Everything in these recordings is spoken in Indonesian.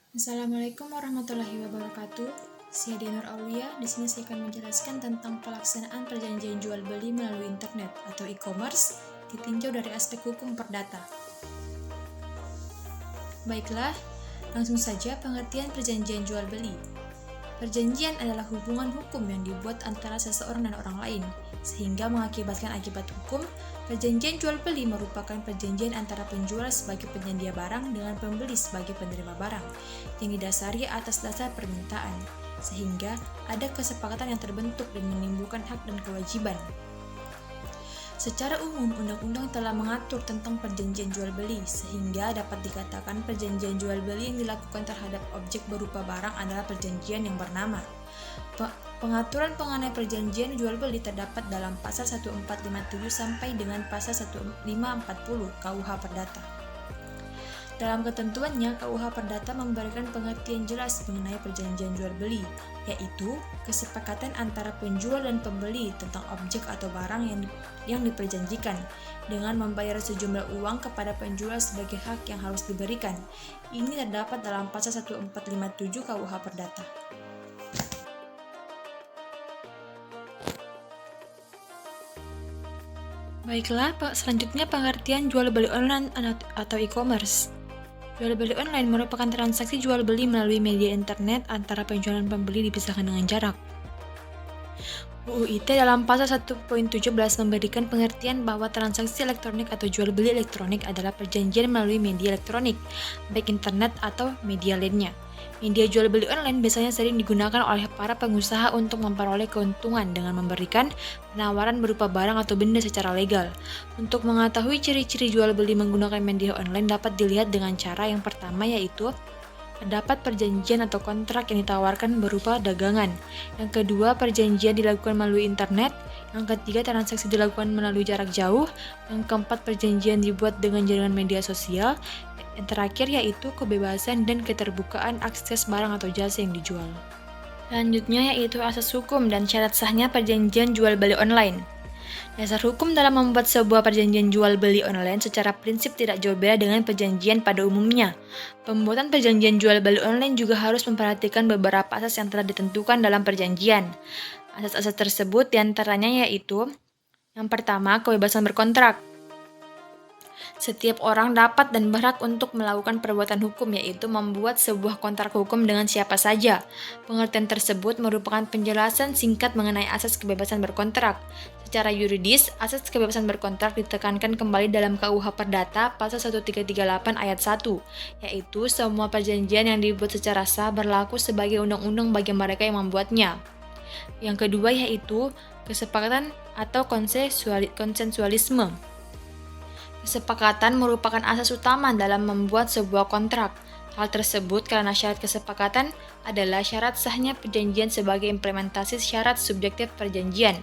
Assalamualaikum warahmatullahi wabarakatuh. Saya Dianur Aulia. Di sini saya akan menjelaskan tentang pelaksanaan perjanjian jual beli melalui internet atau e-commerce ditinjau dari aspek hukum perdata. Baiklah, langsung saja pengertian perjanjian jual beli. Perjanjian adalah hubungan hukum yang dibuat antara seseorang dan orang lain, sehingga mengakibatkan akibat hukum. Perjanjian jual beli merupakan perjanjian antara penjual sebagai penyedia barang dengan pembeli sebagai penerima barang, yang didasari atas dasar permintaan, sehingga ada kesepakatan yang terbentuk dan menimbulkan hak dan kewajiban. Secara umum, undang-undang telah mengatur tentang perjanjian jual beli, sehingga dapat dikatakan perjanjian jual beli yang dilakukan terhadap objek berupa barang adalah perjanjian yang bernama. Pengaturan mengenai perjanjian jual beli terdapat dalam pasal 1457 sampai dengan pasal 1540 KUH Perdata. Dalam ketentuannya, KUH Perdata memberikan pengertian jelas mengenai perjanjian jual beli, yaitu kesepakatan antara penjual dan pembeli tentang objek atau barang yang diperjanjikan, dengan membayar sejumlah uang kepada penjual sebagai hak yang harus diberikan. Ini terdapat dalam pasal 1457 KUH Perdata. Baiklah, selanjutnya pengertian jual beli online atau e-commerce. Jual beli online merupakan transaksi jual beli melalui media internet antara penjual dan pembeli dipisahkan dengan jarak. UU ITE dalam pasal 1.17 memberikan pengertian bahwa transaksi elektronik atau jual beli elektronik adalah perjanjian melalui media elektronik, baik internet atau media lainnya. Media jual beli online biasanya sering digunakan oleh para pengusaha untuk memperoleh keuntungan dengan memberikan penawaran berupa barang atau benda secara legal. Untuk mengetahui ciri-ciri jual beli menggunakan media online dapat dilihat dengan cara yang pertama, yaitu terdapat perjanjian atau kontrak yang ditawarkan berupa dagangan. Yang kedua, perjanjian dilakukan melalui internet. Yang ketiga, transaksi dilakukan melalui jarak jauh. Yang keempat, perjanjian dibuat dengan jaringan media sosial. Yang terakhir yaitu kebebasan dan keterbukaan akses barang atau jasa yang dijual. Selanjutnya yaitu asas hukum dan syarat sahnya perjanjian jual beli online. Dasar hukum dalam membuat sebuah perjanjian jual beli online secara prinsip tidak jauh beda dengan perjanjian pada umumnya. Pembuatan perjanjian jual beli online juga harus memperhatikan beberapa asas yang telah ditentukan dalam perjanjian. Asas-asas tersebut diantaranya yaitu: yang pertama, kebebasan berkontrak. Setiap orang dapat dan berhak untuk melakukan perbuatan hukum, yaitu membuat sebuah kontrak hukum dengan siapa saja. Pengertian tersebut merupakan penjelasan singkat mengenai asas kebebasan berkontrak. Secara yuridis, asas kebebasan berkontrak ditekankan kembali dalam KUH Perdata pasal 1338 ayat 1, yaitu semua perjanjian yang dibuat secara sah berlaku sebagai undang-undang bagi mereka yang membuatnya. Yang kedua yaitu kesepakatan atau konsensualisme. Kesepakatan merupakan asas utama dalam membuat sebuah kontrak. Hal tersebut karena syarat kesepakatan adalah syarat sahnya perjanjian sebagai implementasi syarat subjektif perjanjian.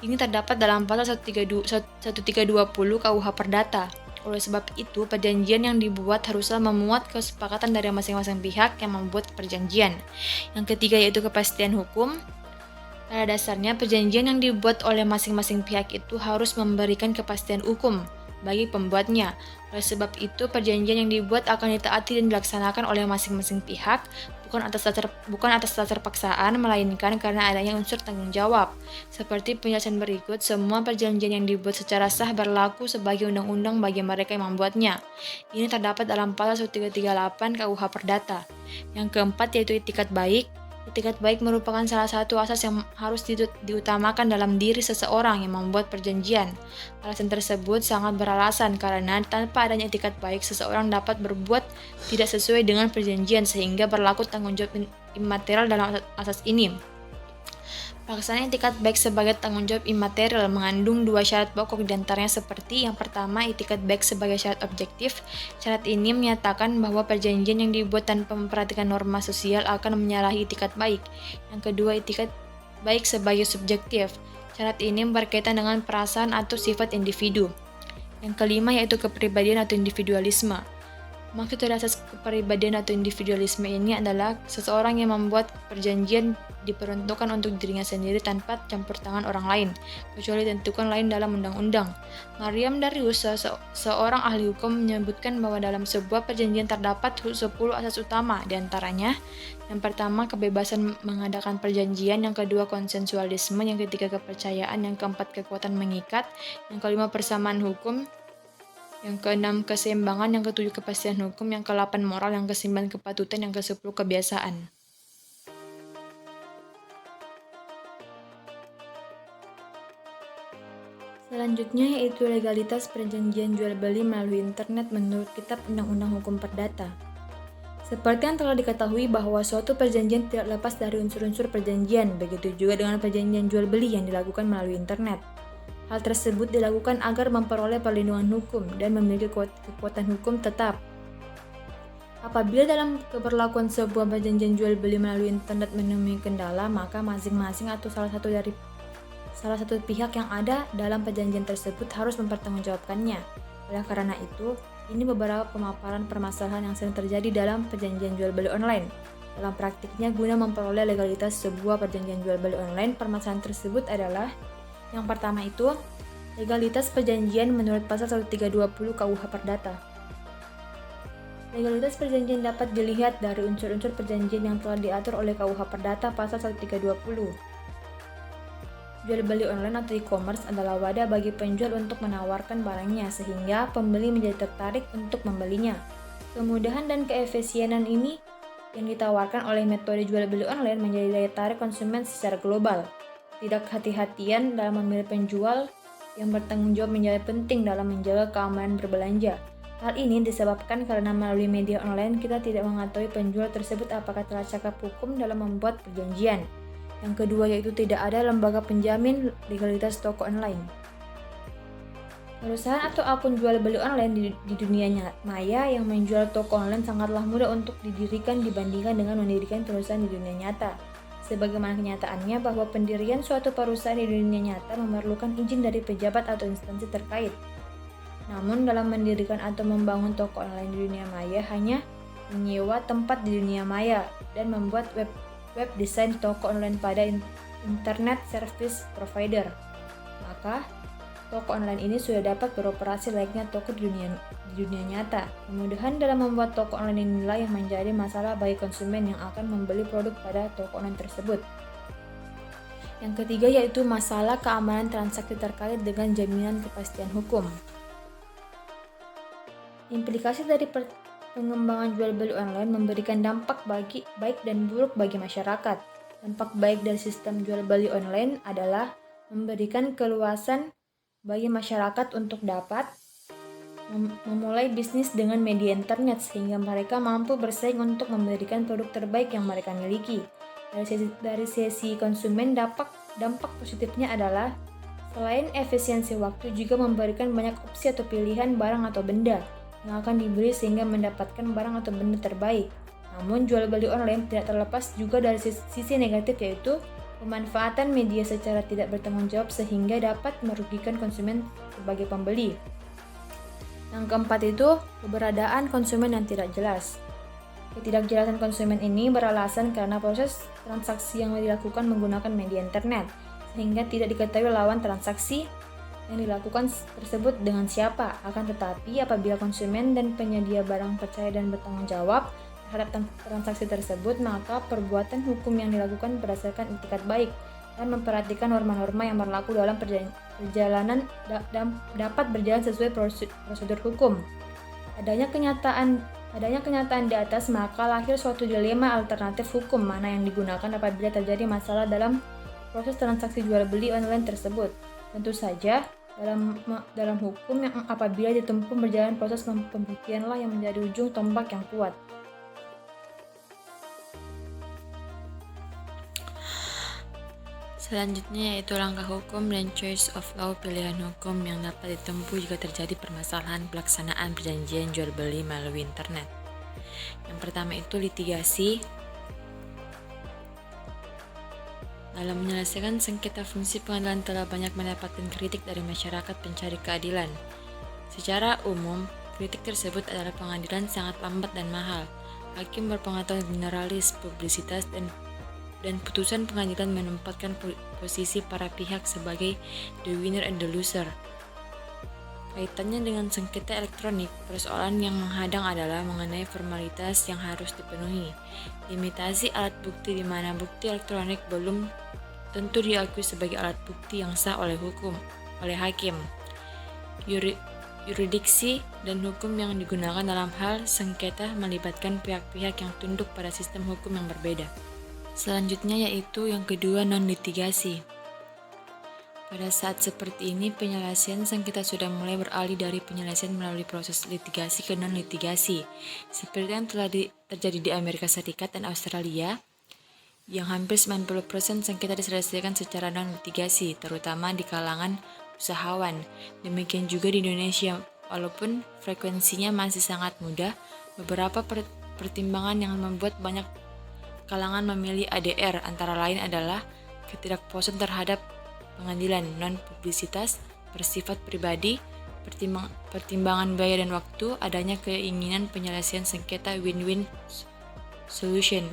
Ini terdapat dalam pasal 1320 KUH Perdata. Oleh sebab itu, perjanjian yang dibuat haruslah memuat kesepakatan dari masing-masing pihak yang membuat perjanjian. Yang ketiga yaitu kepastian hukum. Pada dasarnya, perjanjian yang dibuat oleh masing-masing pihak itu harus memberikan kepastian hukum bagi pembuatnya. Oleh sebab itu, perjanjian yang dibuat akan ditaati dan dilaksanakan oleh masing-masing pihak, bukan atas dasar paksaan, melainkan karena adanya unsur tanggung jawab. Seperti penjelasan berikut, semua perjanjian yang dibuat secara sah berlaku sebagai undang-undang bagi mereka yang membuatnya. Ini terdapat dalam pasal 1338 KUH Perdata. Yang keempat yaitu itikat baik. Itikat baik merupakan salah satu asas yang harus diutamakan dalam diri seseorang yang membuat perjanjian. Alasan tersebut sangat beralasan karena tanpa adanya itikat baik, seseorang dapat berbuat tidak sesuai dengan perjanjian sehingga berlaku tanggung jawab imaterial dalam asas ini. Pelaksanaan itikat baik sebagai tanggung jawab imaterial mengandung dua syarat pokok, diantaranya seperti: yang pertama, itikat baik sebagai syarat objektif. Syarat ini menyatakan bahwa perjanjian yang dibuat tanpa memperhatikan norma sosial akan menyalahi itikat baik. Yang kedua, itikat baik sebagai subjektif. Syarat ini berkaitan dengan perasaan atau sifat individu. Yang kelima yaitu kepribadian atau individualisme. Maksud dari asas kepribadian atau individualisme ini adalah seseorang yang membuat perjanjian diperuntukkan untuk dirinya sendiri tanpa campur tangan orang lain, kecuali ditentukan lain dalam undang-undang. Mariam Darius, seorang ahli hukum, menyebutkan bahwa dalam sebuah perjanjian terdapat 10 asas utama, diantaranya yang pertama kebebasan mengadakan perjanjian, yang kedua konsensualisme, yang ketiga kepercayaan, yang keempat kekuatan mengikat, yang kelima persamaan hukum, yang keenam keseimbangan, yang ketujuh kepastian hukum, yang ke-8 moral, yang ke-9 kepatutan, yang ke-10 kebiasaan. Selanjutnya yaitu legalitas perjanjian jual beli melalui internet menurut Kitab Undang-Undang Hukum Perdata. Seperti yang telah diketahui bahwa suatu perjanjian tidak lepas dari unsur-unsur perjanjian, begitu juga dengan perjanjian jual beli yang dilakukan melalui internet. Hal tersebut dilakukan agar memperoleh perlindungan hukum dan memiliki kekuatan hukum tetap. Apabila dalam keberlakuan sebuah perjanjian jual beli melalui internet menemui kendala, maka masing-masing atau salah satu pihak yang ada dalam perjanjian tersebut harus mempertanggungjawabkannya. Oleh karena itu, ini beberapa pemaparan permasalahan yang sering terjadi dalam perjanjian jual beli online. Dalam praktiknya, guna memperoleh legalitas sebuah perjanjian jual beli online, permasalahan tersebut adalah: yang pertama itu, legalitas perjanjian menurut pasal 1320 KUH Perdata. Legalitas perjanjian dapat dilihat dari unsur-unsur perjanjian yang telah diatur oleh KUH Perdata pasal 1320. Jual beli online atau e-commerce adalah wadah bagi penjual untuk menawarkan barangnya sehingga pembeli menjadi tertarik untuk membelinya. Kemudahan dan keefisienan ini yang ditawarkan oleh metode jual beli online menjadi daya tarik konsumen secara global. Tidak hati-hatian dalam memilih penjual yang bertanggung jawab menjadi penting dalam menjaga keamanan berbelanja. Hal ini disebabkan karena melalui media online kita tidak mengetahui penjual tersebut apakah telah cakap hukum dalam membuat perjanjian. Yang kedua yaitu tidak ada lembaga penjamin legalitas toko online. Perusahaan atau akun jual beli online di dunia maya yang menjual toko online sangatlah mudah untuk didirikan dibandingkan dengan mendirikan perusahaan di dunia nyata. Sebagaimana kenyataannya bahwa pendirian suatu perusahaan di dunia nyata memerlukan izin dari pejabat atau instansi terkait. Namun dalam mendirikan atau membangun toko online di dunia maya hanya menyewa tempat di dunia maya dan membuat web desain toko online pada internet service provider. Maka toko online ini sudah dapat beroperasi layaknya toko di dunia nyata. Kemudahan dalam membuat toko online inilah yang menjadi masalah bagi konsumen yang akan membeli produk pada toko online tersebut. Yang ketiga yaitu masalah keamanan transaksi terkait dengan jaminan kepastian hukum. Implikasi dari pengembangan jual beli online memberikan dampak baik dan buruk bagi masyarakat. Dampak baik dari sistem jual beli online adalah memberikan keluasan bagi masyarakat untuk dapat memulai bisnis dengan media internet sehingga mereka mampu bersaing untuk memberikan produk terbaik yang mereka miliki. Dari sisi konsumen, dampak positifnya adalah selain efisiensi waktu juga memberikan banyak opsi atau pilihan barang atau benda yang akan dibeli sehingga mendapatkan barang atau benda terbaik. Namun jual beli online tidak terlepas juga dari sisi negatif yaitu pemanfaatan media secara tidak bertanggung jawab sehingga dapat merugikan konsumen sebagai pembeli. Yang keempat itu, keberadaan konsumen yang tidak jelas. Ketidakjelasan konsumen ini beralasan karena proses transaksi yang dilakukan menggunakan media internet, sehingga tidak diketahui lawan transaksi yang dilakukan tersebut dengan siapa. Akan tetapi, apabila konsumen dan penyedia barang percaya dan bertanggung jawab terhadap transaksi tersebut, maka perbuatan hukum yang dilakukan berdasarkan etikat baik dan memperhatikan norma-norma yang berlaku dalam perjalanan dapat berjalan sesuai prosedur hukum. Adanya kenyataan di atas, maka lahir suatu dilema alternatif hukum mana yang digunakan apabila terjadi masalah dalam proses transaksi jual beli online tersebut. Tentu saja dalam hukum yang apabila ditempuh berjalan proses pembuktianlah yang menjadi ujung tombak yang kuat. Selanjutnya yaitu langkah hukum dan choice of law, pilihan hukum yang dapat ditempuh jika terjadi permasalahan pelaksanaan perjanjian jual beli melalui internet. Yang pertama itu litigasi. Dalam menyelesaikan sengketa fungsi, pengadilan telah banyak mendapatkan kritik dari masyarakat pencari keadilan. Secara umum, kritik tersebut adalah pengadilan sangat lambat dan mahal. Hakim berpengetahuan generalis, publisitas, dan putusan pengadilan menempatkan posisi para pihak sebagai the winner and the loser. Kaitannya dengan sengketa elektronik, persoalan yang menghadang adalah mengenai formalitas yang harus dipenuhi. Limitasi alat bukti di mana bukti elektronik belum tentu diakui sebagai alat bukti yang sah oleh hakim. Yurisdiksi dan hukum yang digunakan dalam hal sengketa melibatkan pihak-pihak yang tunduk pada sistem hukum yang berbeda. Selanjutnya yaitu yang kedua, non-litigasi. Pada saat seperti ini, penyelesaian sengketa sudah mulai beralih dari penyelesaian melalui proses litigasi ke non-litigasi, seperti yang telah terjadi di Amerika Serikat dan Australia, yang hampir 90% sengketa diselesaikan secara non-litigasi, terutama di kalangan usahawan. Demikian juga di Indonesia, walaupun frekuensinya masih sangat mudah, beberapa pertimbangan yang membuat banyak kalangan memilih ADR antara lain adalah ketidakpuasan terhadap pengadilan, non-publisitas, bersifat pribadi, pertimbangan biaya dan waktu, adanya keinginan penyelesaian sengketa win-win solution,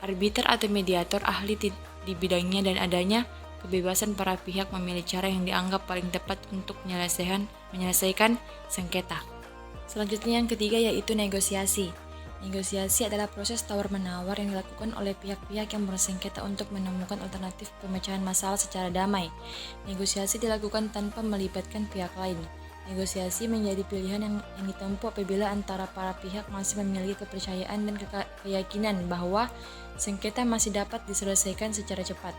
arbiter atau mediator ahli di bidangnya, dan adanya kebebasan para pihak memilih cara yang dianggap paling tepat untuk menyelesaikan sengketa. Selanjutnya yang ketiga yaitu negosiasi. Negosiasi adalah proses tawar-menawar yang dilakukan oleh pihak-pihak yang bersengketa untuk menemukan alternatif pemecahan masalah secara damai. Negosiasi dilakukan tanpa melibatkan pihak lain. Negosiasi menjadi pilihan yang ditempuh apabila antara para pihak masih memiliki kepercayaan dan keyakinan bahwa sengketa masih dapat diselesaikan secara cepat.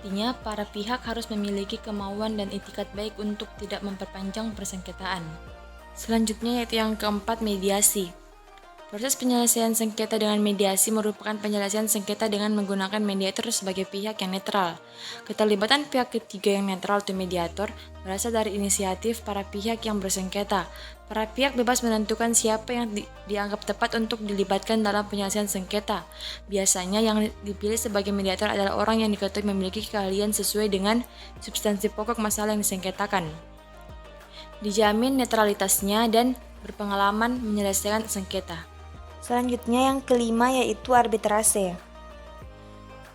Artinya, para pihak harus memiliki kemauan dan itikat baik untuk tidak memperpanjang persengketaan. Selanjutnya yaitu yang keempat, mediasi. Proses penyelesaian sengketa dengan mediasi merupakan penyelesaian sengketa dengan menggunakan mediator sebagai pihak yang netral. Keterlibatan pihak ketiga yang netral atau mediator berasal dari inisiatif para pihak yang bersengketa. Para pihak bebas menentukan siapa yang dianggap tepat untuk dilibatkan dalam penyelesaian sengketa. Biasanya yang dipilih sebagai mediator adalah orang yang diketahui memiliki keahlian sesuai dengan substansi pokok masalah yang disengketakan, dijamin netralitasnya, dan berpengalaman menyelesaikan sengketa. Selanjutnya yang kelima yaitu arbitrase.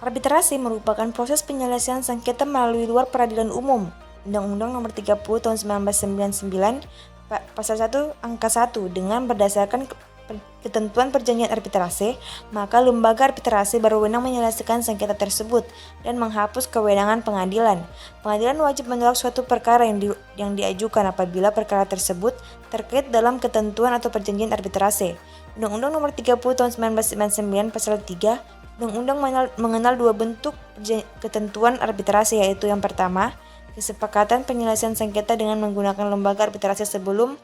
Arbitrase merupakan proses penyelesaian sengketa melalui luar peradilan umum. Undang-Undang Nomor 30 Tahun 1999 Pasal 1 Angka 1 dengan berdasarkan ketentuan perjanjian arbitrase, maka lembaga arbitrase berwenang menyelesaikan sengketa tersebut dan menghapus kewenangan pengadilan. Pengadilan wajib menolak suatu perkara yang diajukan apabila perkara tersebut terkait dalam ketentuan atau perjanjian arbitrase. Undang-Undang Nomor 30 Tahun 1999 Pasal 3, Undang-Undang mengenal dua bentuk ketentuan arbitrase, yaitu yang pertama, kesepakatan penyelesaian sengketa dengan menggunakan lembaga arbitrase sebelum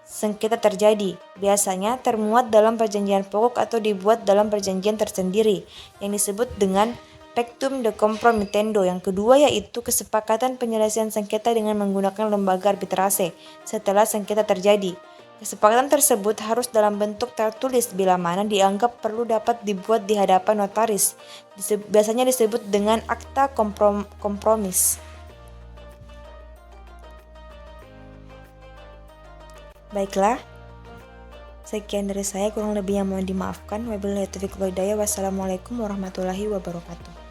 sengketa terjadi, biasanya termuat dalam perjanjian pokok atau dibuat dalam perjanjian tersendiri yang disebut dengan pactum de compromitendo. Yang kedua yaitu kesepakatan penyelesaian sengketa dengan menggunakan lembaga arbitrase setelah sengketa terjadi. Kesepakatan tersebut harus dalam bentuk tertulis bila mana dianggap perlu dapat dibuat di hadapan notaris. Biasanya disebut dengan akta kompromis. Baiklah, sekian dari saya, kurang lebihnya mohon dimaafkan. Wabillahi taufiq wal hidayah. Wassalamualaikum warahmatullahi wabarakatuh.